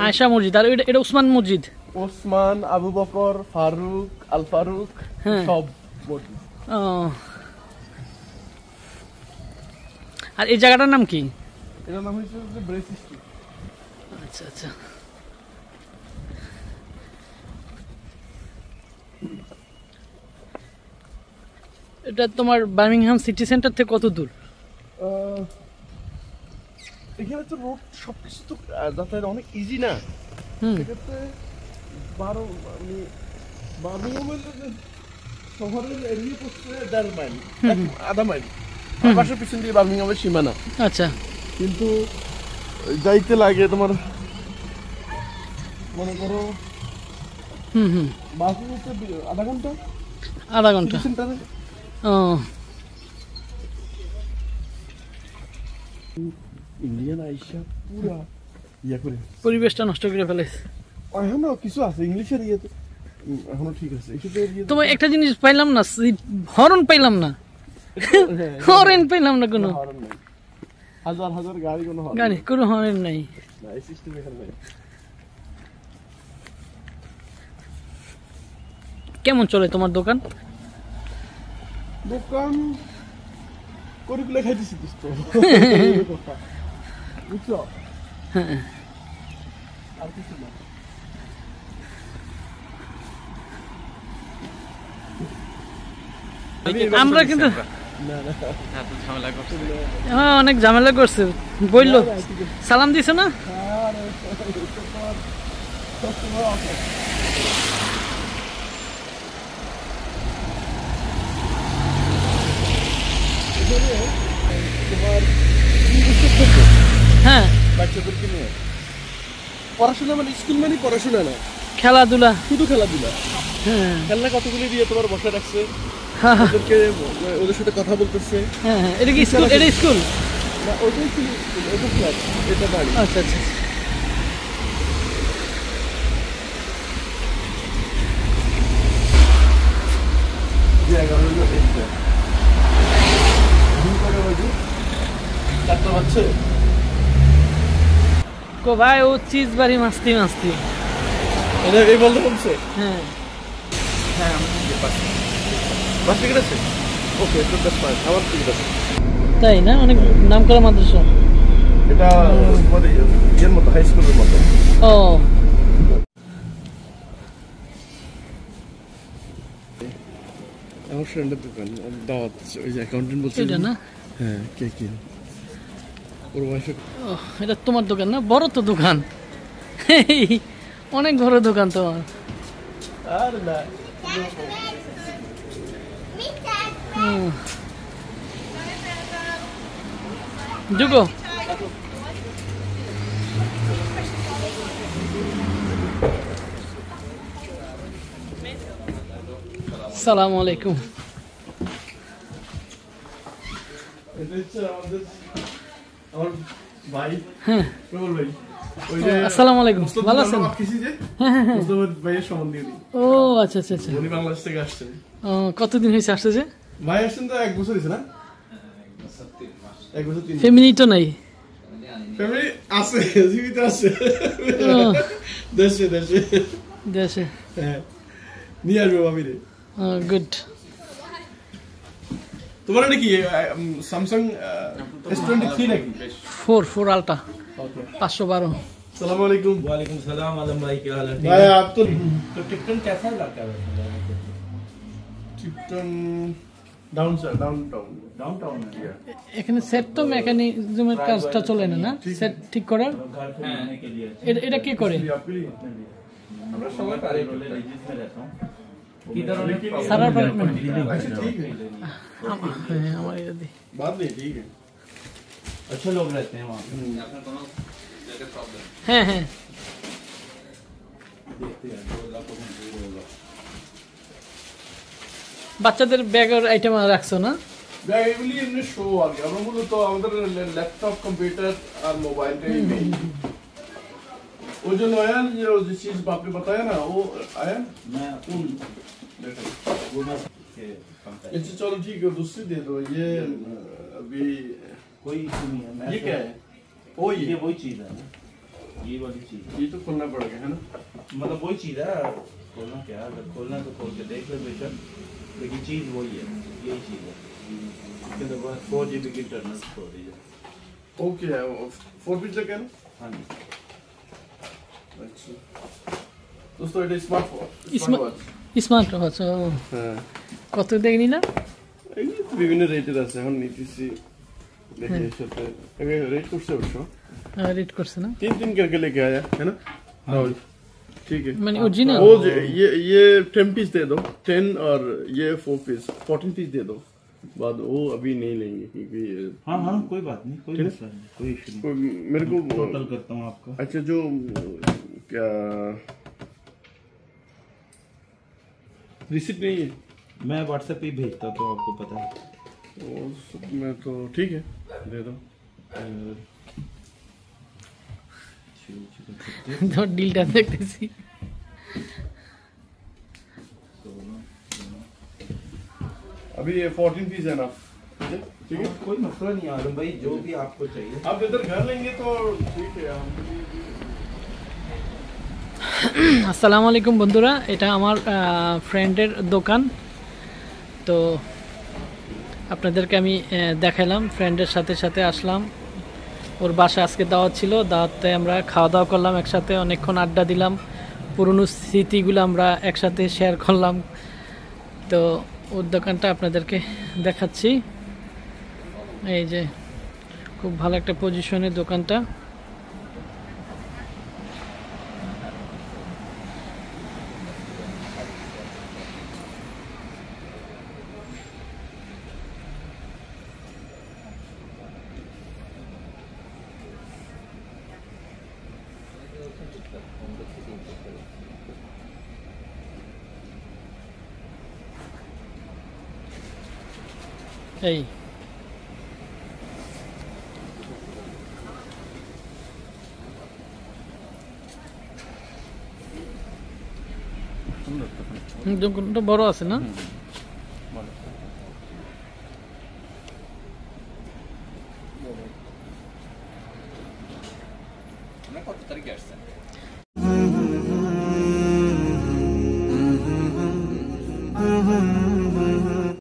আয়েশা মসজিদ। আর এটা ওসমান মসজিদ। ওসমান, আবু বকর, ফারুক, আল ফারুক সব মসজিদ। ও, আর এই জায়গাটার নাম কি? এটার নাম হচ্ছে ব্রেস স্ট্রিট। আচ্ছা আচ্ছা। এটা তোমার বার্মিংহাম সিটি সেন্টার থেকে কত দূর? এখানে তো রোড সবকিছু তো যাতায়াত অনেক ইজি না। সেক্ষেত্রে বার্মিংহামের শহরের এরিয়া পড়ছে 1.5 মাইল, আধা মাইল। বাসার পিছন দিয়ে বার্মিংহামের সীমানা। আচ্ছা, কিন্তু যাইতে লাগে তোমার মনে করো বাসে হচ্ছে আধা ঘন্টা সেন্টারে। ও, ইন্ডিয়ান আইসা পুরা ইয়া করে পরিবেশটা নষ্ট করে ফেলেছে। এখনো কিছু আছে ইংলিশের ইয়েতে, এখনো ঠিক আছে। তোমার একটা জিনিস পাইলাম না, হর্ন পাইলাম না, হর্ন পাইলাম না কোনো। হাজার হাজার গাড়ি, কোনো হর্ন নাই। কেমন চলে তোমার দোকান? করিগুলো খাইতেছি তো, বুঝছো? আর কিছু না। আমরা কিন্তু অনেক ঝামেলা করছে, বললো সালাম দিছে না। হ্যাঁ, বাচ্চাদেরকে নিয়ে পড়াশোনা মানে স্কুল মানে পড়াশোনা না, খেলাধুলা, শুধু খেলাধুলা। হ্যাঁ, খেলনা কতগুলি দিয়ে তোমার বসে রাখছে, ওদের সাথে কথা বলতেছে। হ্যাঁ হ্যাঁ, এটা কি স্কুল? এটা স্কুল না, ওটাই ছিল, ওটা ফ্ল্যাট, এটা বাড়ি। আচ্ছা আচ্ছা। জায়গা হলো এইটা, চারটা বাচ্চা কো ভাই, ও চিজ বাড়ি মাস্তি মাস্তি, এটা এই বলতে বলছে। হ্যাঁ হ্যাঁ, বাস টিকিট আছে। ওকে, তো দ্যাটস ফাইন, আমার টিকিট আছে। তাই না? অনেক নাম করা মাদ্রাসা এটা, মানে এর মতো হাই স্কুলের মতো। ও, আমার ফ্রেন্ডের দোকান, দাওয়াত, ওই যে অ্যাকাউন্টেন্ট বলছে এটা না? হ্যাঁ, কে কি ওর ওয়াইফে। এটা তোমার দোকান না? বড় তো দোকান, অনেক বড় দোকান তোমার। আর না, যুগো, আসসালামু আলাইকুম। এটা হচ্ছে আমার ভাই। হ্যাঁ, প্রবল ভাই। আসসালামু আলাইকুম, ভালো আছেন? ভাইয়ের সম্বন্ধে। ও আচ্ছা আচ্ছা আচ্ছা। উনি বাংলাদেশ থেকে আসছেন। কতদিন হয়েছে আসছে যে? ভাই আসছেন তো 1 বছর হয়েছে না? 1 বছর 3 মাস। ফ্যামিলি তো নাই? ফ্যামিলি আছে, জীবিত আছে দেশে দেশে দেশে। হ্যাঁ, নিয়ে আসবো আমি রে। গুড। তোমার এটা কি স্যামসাং S23 নাকি? 4 আলট্রা 512। अस्सलाम वालेकुम। वालेकुम सलाम आलम भाई, क्या हाल है? भाई आप तो टिप्टन कैसा इलाका है? टिप्टन डाउन टाउन है। এখানে সেট তো মেকানিজমের কাজটা চলে না, না সেট ঠিক করার? घर पे रहने के लिए এটা কে করে? আমরা সবাই পারি। रिलीज में रहता हूँ किधर सारा पर अच्छा ठीक है, हमारे यदि बात नहीं ठीक है। अच्छे लोग रहते हैं वहाँ। হ্যাঁ হ্যাঁ। বাচ্চাদের ব্যাগের আইটেম রাখছো না? ব্যাগ এগুলি এমনি শো আর কি, আমরা মূলত আমাদের ল্যাপটপ, कंप्यूटर और मोबाइल का ही मेन। वो जो नया जो जिस चीज आपने बताया ना, वो आया मैं वो मैं अच्छा चलो ठीक है, दूसरी दे दो। ये अभी कोई इशू नहीं है। ये क्या है? ये वही चीज है ना। ये वाली चीज ये तो खोलना पड़ेगा है ना। मतलब वही चीज है, खोलना क्या है, अगर खोलना तो खोल के देख लो बेशक, लेकिन चीज वही है, यही चीज है। इसके बाद 4 GB की इंटरनल स्टोरेज है। ओके है 4 पीस तक है ना। हाँ जी। अच्छा दोस्तों এটা স্মার্টফোন স্মার্ট ওয়াচ। হ্যাঁ কত দিয়ে নিলা? এই তো বিভিন্ন রেটের আছে, এখন নিতেছি দেখি এর সাথে আগে রেট করছে অবশ্য রেট করছে না? 3 करके लेके आया है ना। हाँ ठीक है। মানে অরিজিনাল? वो ये 10 पीस दे दो, 10 और ये 4 पीस 14 पीस दे दो, बाद वो अभी नहीं लेंगे क्योंकि हाँ हाँ कोई बात नहीं, कोई मसला नहीं, कोई इशू नहीं। मेरे को टोटल करता हूँ आपका। अच्छा जो क्या रिसिप्ट नहीं है, मैं व्हाट्सएप पे ही भेजता हूँ तो आपको पता है। वो मैं तो ठीक है दे दो। ডিলটা দেখতেছি। अभी ये 14 पीस है ना, ठीक है। कोई मसला नहीं आलम भाई, जो भी आपको चाहिए। आप इधर घर लेंगे तो ठीक है। हम আসসালামু আলাইকুম বন্ধুরা, এটা আমার ফ্রেন্ডের দোকান। তো আপনাদেরকে আমি দেখালাম, ফ্রেন্ডের সাথে সাথে আসলাম। ওর বাসায় আজকে দাওয়াত ছিল, দাওয়াতে আমরা খাওয়া দাওয়া করলাম একসাথে, অনেকক্ষণ আড্ডা দিলাম, পুরনো স্মৃতিগুলো আমরা একসাথে শেয়ার করলাম। তো ওর দোকানটা আপনাদেরকে দেখাচ্ছি। এই যে খুব ভালো একটা পজিশনের দোকানটা। এই দোকানটা বড় আছে না? কত তারিখে আসছেন?